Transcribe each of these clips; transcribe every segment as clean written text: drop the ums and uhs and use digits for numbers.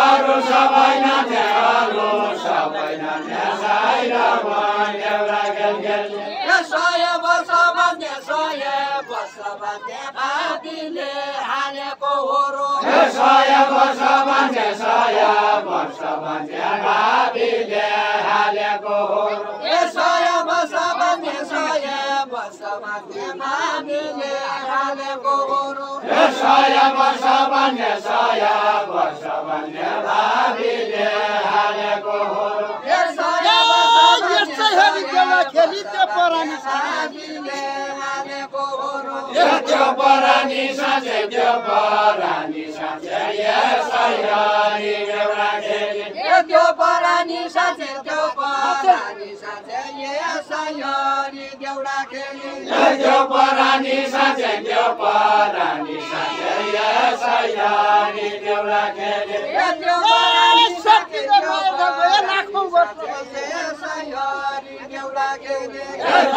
अरू सबै नाच्ने अरू सबै नाच्ने साइर मन एउटा खेल खेल्ने 100 वर्ष भन्ने 100 वर्ष भन्ने भातीले हालेको होरो 100 वर्ष भन्ने 100 वर्ष भन्ने भावीले हालेको होरो 100 वर्ष भन्ने 100 वर्ष भन्ने भातीले हालेको होरो 100 वर्ष भन्ने 100 वर्ष भन्ने भावीले हालेको होरो 100 वर्ष खेलिते परानी साथीले हालेको होरो त्यो परानी साँचे त्यो परानी साँचे यसरी एउटा खेल्ने त्यो परानी साँचे त्यो परानी साँचे यसरी देउडा खेल्ने त्यो परानी साँचे त्यो परानी साँचे यसरी देउडा खेल्ने त्यो परानी साँचे त्यो लाखौँ वर्ष यसरी देउडा खेल्ने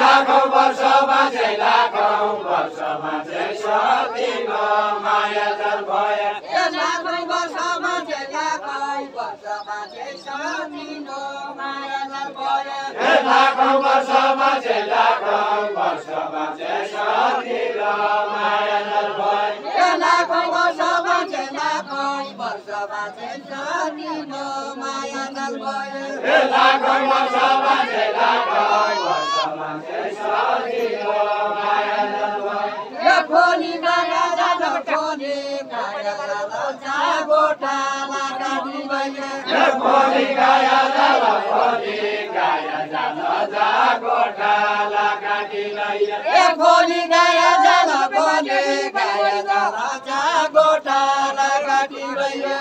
लाखौँ वर्ष बाँचे लाखौँ वर्ष बाँचे सतिनो माया जल भयो लाखौँ वर्ष बाँचे लाखौँ वर्ष बाँचे सतिनो माया जल भयो लाखौँ वर्ष बाँचे लाखौँ वर्ष बाँचे सतिनो माया जल भयो लाखौँ वर्ष बाँचे लाखौँ वर्ष बाँचे सतिनो माया जल भयो लाखौँ वर्ष बाँचे लाखौँ वर्ष बाँचे सतिनो माया जल भयो खोली गया जाल खोली गया जाल जागोटा लगाडी भइए खोली गया जाल खोली गया जाल जागोटा लगाडी लैया खोली गया जाल खोली गया जाल जागोटा लगाडी भइए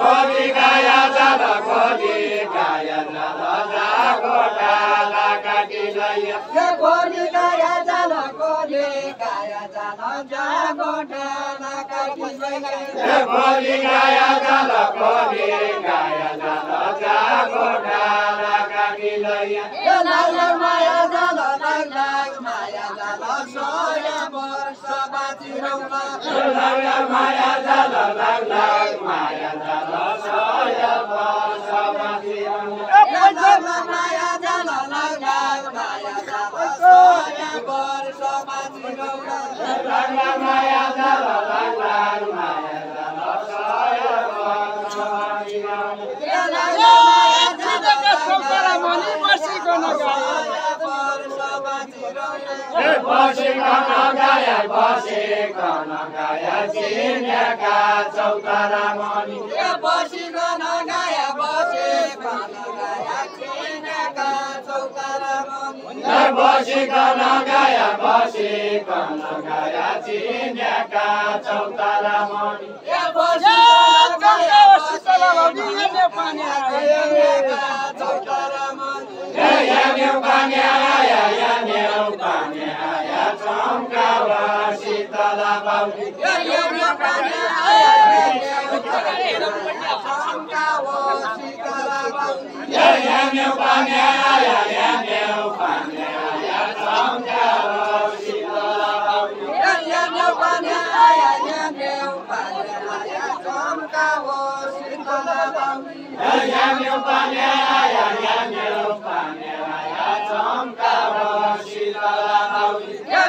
खोली गया जाल खोली गया जाल जागोटा लगाडी लैया खोली गया जाल खोली गया जाल जागोटा लगाडी भइए खोली गया जाल खोली गया जाल जागोटा लगाडी लैया लाग माया जाल लाग माया जाल 100 वर्ष बाँचिरहला माया जाल माया जाल 100 वर्ष बाँचिरहला माया जाल लाग माया जाल 100 वर्ष बाँचिरहला माया जाल माया जाल 100 वर्ष बाँचिरहला बसिकन गाया चिन्याका चौतारा मणि बसिकन गाया चिनेका चौतारा मणि बसिकन गाया चिन्याका चौतारा मणि चम्कावा शीतला बाउली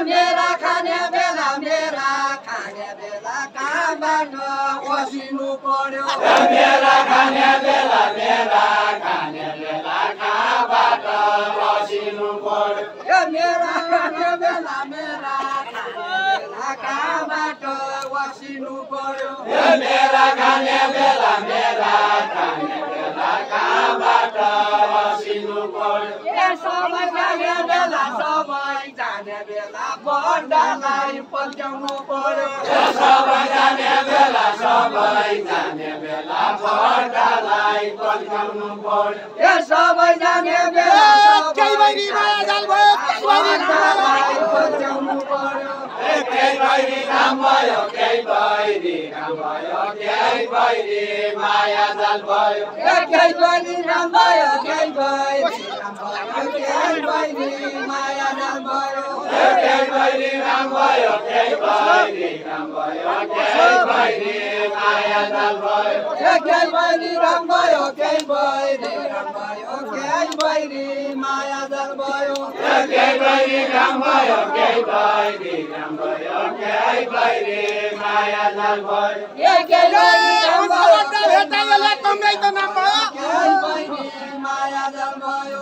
मेरा खाने बेला कामबाट बसिनु पर्यो मेरा खाने बेला खाबाट बसिनु पर्यो मेरा खाने बेला कामबाट बसिनु पर्यो मेरा खाने बेला कामबाट बसिनु पर्यो सबै जाने बेला बड्डालाई पल्ट्याउनु पर्यो सबै जाने बेला बड्डालाई पल्ट्याउनु पर्यो सबै जाने बेला पल्ट्याउनु पर्यो केही भैरी काम भयो केही भैरी माया जाल भयो केही भैरी काम भयो केही भैरी माया जाल भयो बहिनी राम भयो केही बहिनी राम भयो केही बहिनी माया जाल भयो केही बहिनी राम भयो केही बहिनी राम भयो केही बहिनी माया जाल भयो केही बहिनी राम भयो केही बहिनी राम भयो केही बहिनी माया जाल भयो केही बहिनी राम भयो भेटाइले तम्रै त नाम भयो केही बहिनी माया जाल भयो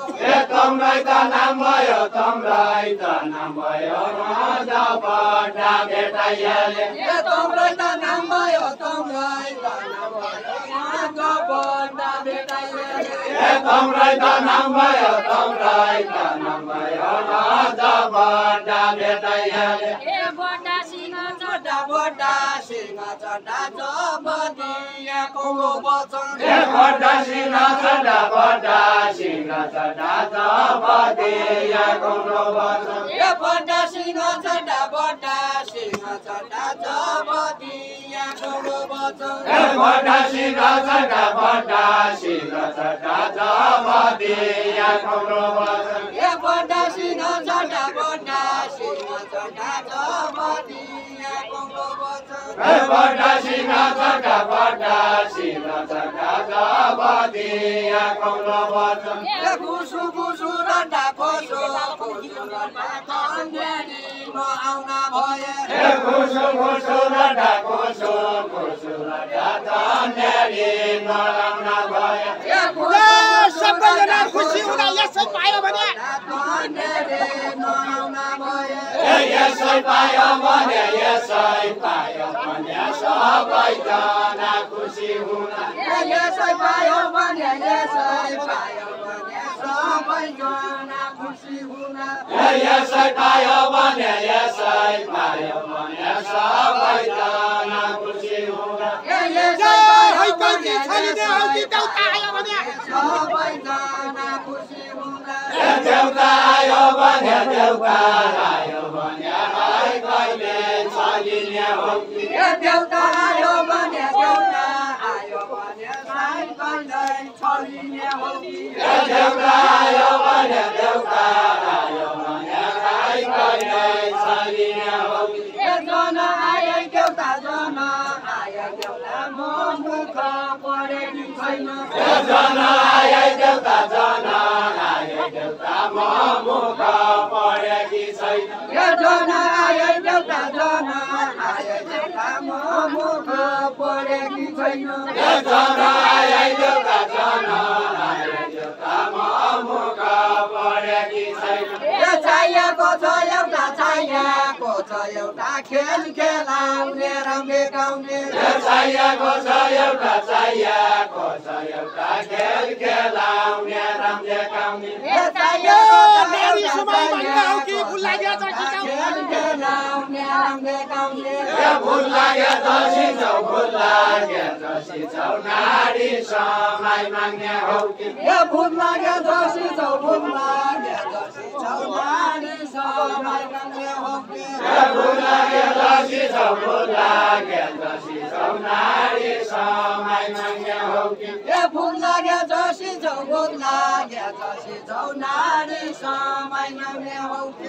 तम्रै त नाम भयो तम्रै त नाम भयो जब भेटाइले तम्रै त नाम भयो तम्रै त नाम भयो जब भेटाइले तम्रै त नाम भयो तम्रै त नाम भयो जब भेटाइले बडा सिंह चढा जब दिएको वचन बडा सिंह चढा जब दिएको वचन बडा सिंह चढा जब दिएको वचन बडा सिंह चढा जब दिएको वचन बडा सिंह चढा जब दिएको वचन बडा सिंह चढा जब दिएको वचन खुसु खुसु रड्डा खोसो खुसु रड्डा कन्यारी नआउन भए खुसु खुसु रड्डा खुसु रड्डा कन्यारी नआउन भए सबैजना खुसी हुँदा यसै पायो भने यसै पायो भने सबैजना खुसी हुन यसै पायो भने सबैजना खुसी हुन यसै पायो भने सबैजना खुसी हुन सबैजना खुसी हुन देउता आयो भने हाय कहिले चलिने हो कि देउता आयो भने साई कहिले चलिने हो कि देउता आयो भने हाय कहिले चलिने हो कि जन आए देउता म मुख परेकी छैन जन आए देउता म मुख परेकी छैन जन आए देउता म मुख परेकी छैन जन आए देउता म मुख परेकी छैन चाहिएको छ एउटा खेल खेलाउने रङ्गे गाउने चाहिएको छ एउटा खेल खेलाउने रम्जे गाउने भुल लाग्यो जसी छौ नारी समय माग्ने हौ कि भुल लाग्यो जसी छौ नारी समय माग्ने हौ कि भुल लाग्यो जसी छौ नारी समय माग्ने हौ कि भुल लाग्यो जसी छौ नारी समय माग्ने हौ कि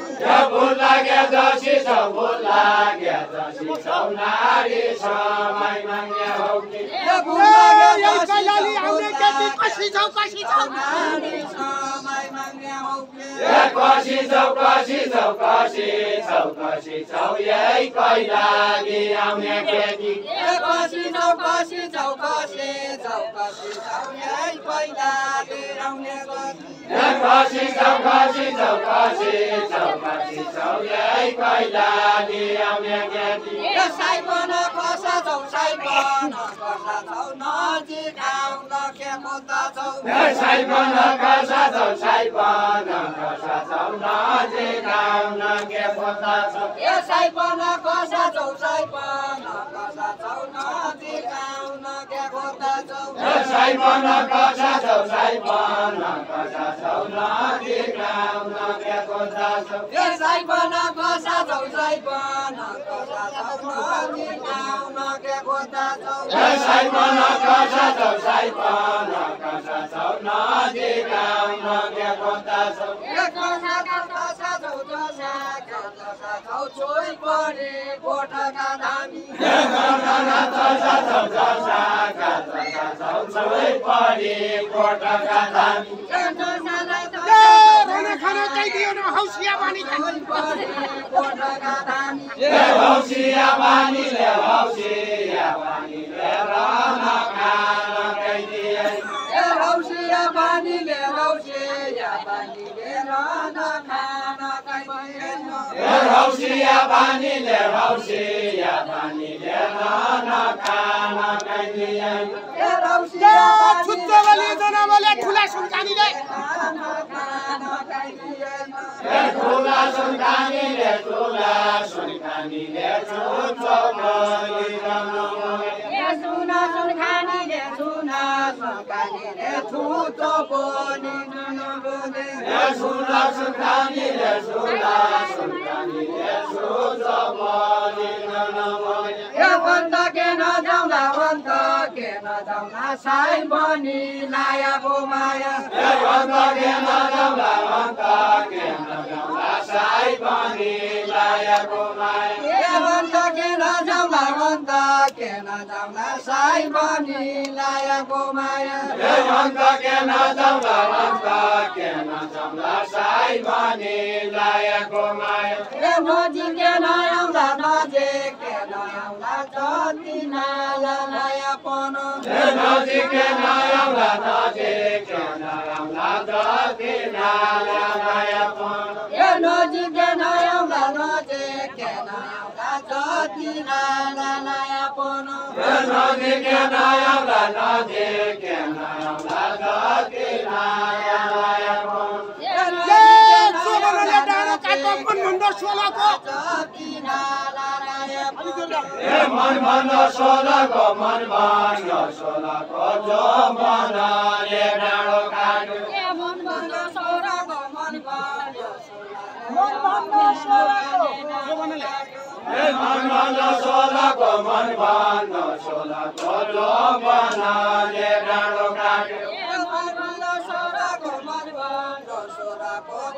भुल लाग्यो जसी छौ नारी समय माग्ने हौ कि भुल लाग्यो नारी समय माग्ने हौ कि कसी छौ यही कैलाली आउने केटी कसी छौ यही कैलाली आउने कसी छौ यही कैलाली आउने केटी साइपन कसा छौ नजिक आउन के खोज्दा छौ साइपन कसा छौ नजिक आउन के खोज्दा छौ साइपन कसा छौ नजिक आउन के खोज्दा छौ साइपन कसा छौ नजिक आउन के खोज्दा छौ साइपन कसा छौ नजिक आउन के खोज्दा छौ साइपन कसा छौ नजिक आउन के खोज्दा छौ छोई परे गोठका धामी खाना चाहिए ना हौसिया पानी गोठका धामी हौसिया पानी ले राना खाना चाहिए हौसिया पानी ले राना खाना चाहिए हौसिया पानी ले राना खाना चाहिए छुट्टे वाले जना वाले ठुला सुनकानी ले ठुला सुनकानी ले छुट्टो वाले जना सुना सुनखानी ले छुट्टो बोली बोले सुना सुनकानी ले छुट्टो वाले जना वन्त के न जाउँला साई बनी लायाको माया वन्त के न जाउँला साई बनी लायाको माया वन्त के न जाउँला साई बनी लायाको माया वन्त के न जाउँला साई बनी लायाको माया नजिक के नआउँला जति नाला नयाँपन नजिक नआउँला जति नाला नयाँपन नजिक नआउँला जति नाला नयाँपन नजिक नआउँला जति नाला नयाँपन मन भन्न सोलको जो मनले डाँडो काट्यो मन भन्न सोलको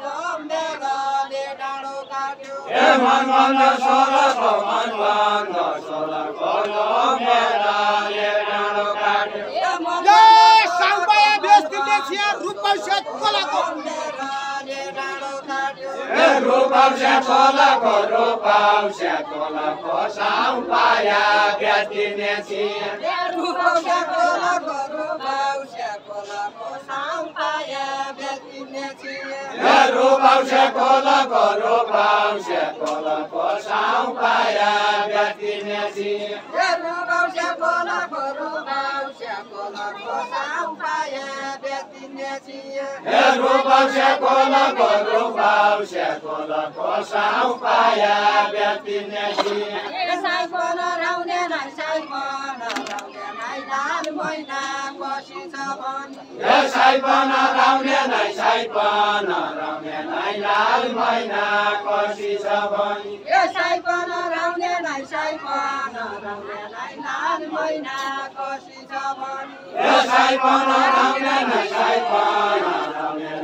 जो मनले डाँडो काट्यो मन भन्न सोलको जो मनले डाँडो काट्यो साउपाया बेस्तिले छिया रुपौसे कोलाको रूपौसे कोलाको साउपाया बेस्तिले छिया रूपौसे कोलाको साउपाया बेस्तिले छिया रूपौसे कोलाको साउपाया बेस्तिले छिया रूपौसे कोलाको साउपाया बेस्तिले छिया रूपौसे कोलाको साउपाया बेस्तिले छिया साइपन राउने नाइ लाल मैना बसी छ भनी साइपन राउने नाइ लाल मैना कसी छ भनी साइपन राउने नाइ लाल मैना कसी छ भनी साइपन राउने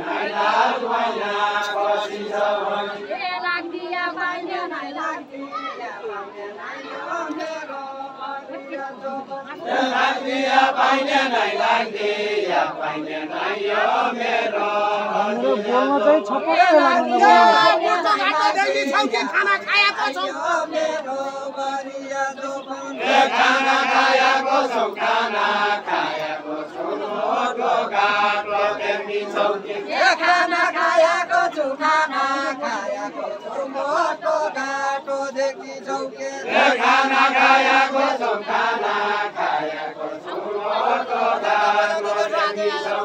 नाइ लाल मैना कसी छ भनी लाग्दिया पाइने नाइ लाग्दिया पाइने नाइ यो मेरो बोल्न चाहिँ छपक्कै लाग्दैन खाना खाएको छौ खाना खाएको छौ मोटो गाड्लो देख्ने छौ खाना खाएको छु मोटो घाटो देखि छौ के खाना खाएको छौ मोटो गाड्लो देख्ने छौ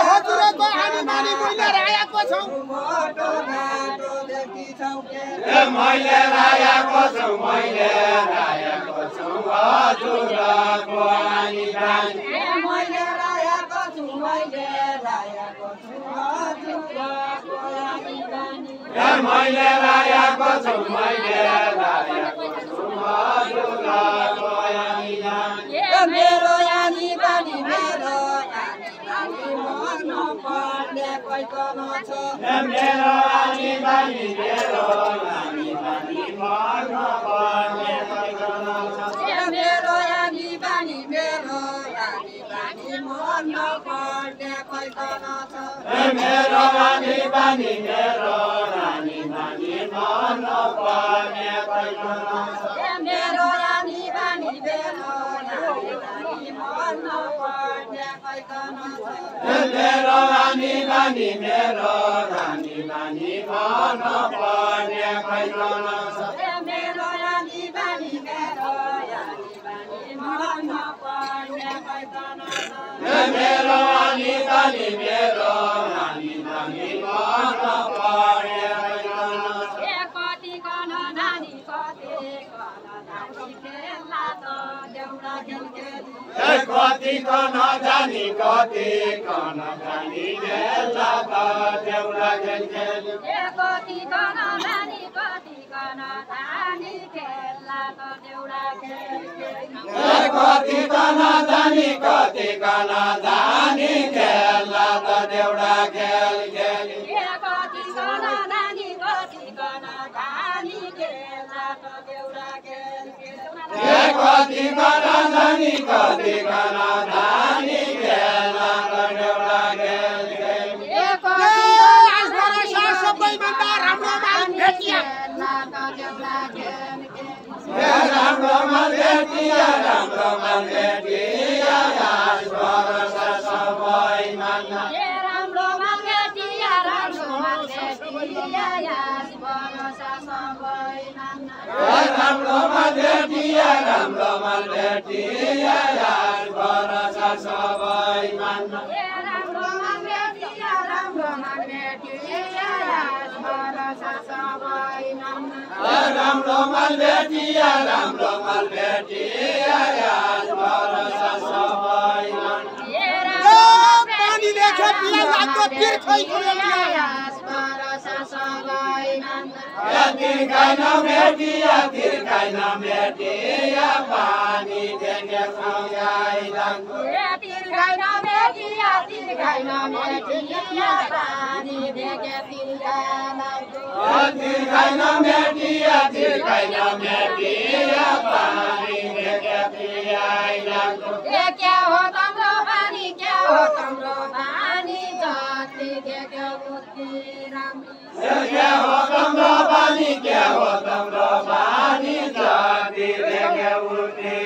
हजुरको हामी मानी मैले राखेको छौ मोटो घाटो देखि छौ के मैले राखेको छु हजुरको आनी बानी मैले राखेको छु हजुरको आनी बानी मैले राखेको छु हजुरको आनी बानी मेरो यानी बानी मन पर्ने पर्ने कैकन छ मेरो रानी बानी मेरो रानी बानी मन पर्ने कैकन छ मेरो रानी बानी मेरो रानी बानी मन पर्ने कैकन छ मेरो रानी बानी मेरो रानी बानी मन पर्ने कैकन छ मेरो रानी बानी मेरो रानी बानी मन पर्ने कैकन छ मेरो रानी बानी मेरो रानी बानी मन पर्ने कैकन छ मेरो रानी बानी मेरो रानी बानी मन पर्ने कैकन छ मेरो रानी बानी मेरो रानी बानी मन पर्ने कैकन छ कतिकन नानी कतिकन नानी खेल्ला त देउडा खेलखेली कतिकन जानी कतिकन जानी खेल्ला त देउडा खेलखेली कतिकन नानी कतिकन नानी खेल्ला त देउडा खेलखेली कतिकन जानी कतिकन जानी खेल्ला त देउडा खेलखेली कतिकन नानी कतिकन नानी खेल्ला त देउडा खेलखेली कतिकन जानी कतिकन जानी खेल्ला त देउडा खेलखेली सबैभन्दा राम्रो माल भेटिया राम्रो माल भेटिया राम्रो माल भेटिया आज भरोसा सबै मान्न राम्रो माल भेटिया राम्रो माल भेटिया आज भरोसा सबै मान्न राम्रो माल भेटिया राम्रो माल भेटिया आज भरोसा सबै मान्न राम्रो माल भेटिया राम्रो माल भेटिया आज भरोसा सबै मान्न राम्रो माल भेटिया राम्रो माल भेटिया आज भरोसा सबै मान्न पानीले खेतीलाई लाग्दो तिर्खै आज भरोसा सबै मान्न तिर्खाइ नभेटिया तिर्खाइ नभेटिया पानी देखे सँगै लाग्दो तिर्खाइ नभेटिया तिर्खाइ नभेटिया पानी देखे तिर्खा लाग्दो तिर्खाइ नभेटिया तिर्खाइ नभेटिया पानी देखे पियाइ लाग्दो क्या हो तम्रो पानी क्या हो तम्रो पानी जति देख्यो उति राम्रो क्या हो तम्रो पानी क्या हो तम्रो पानी जति देखे उति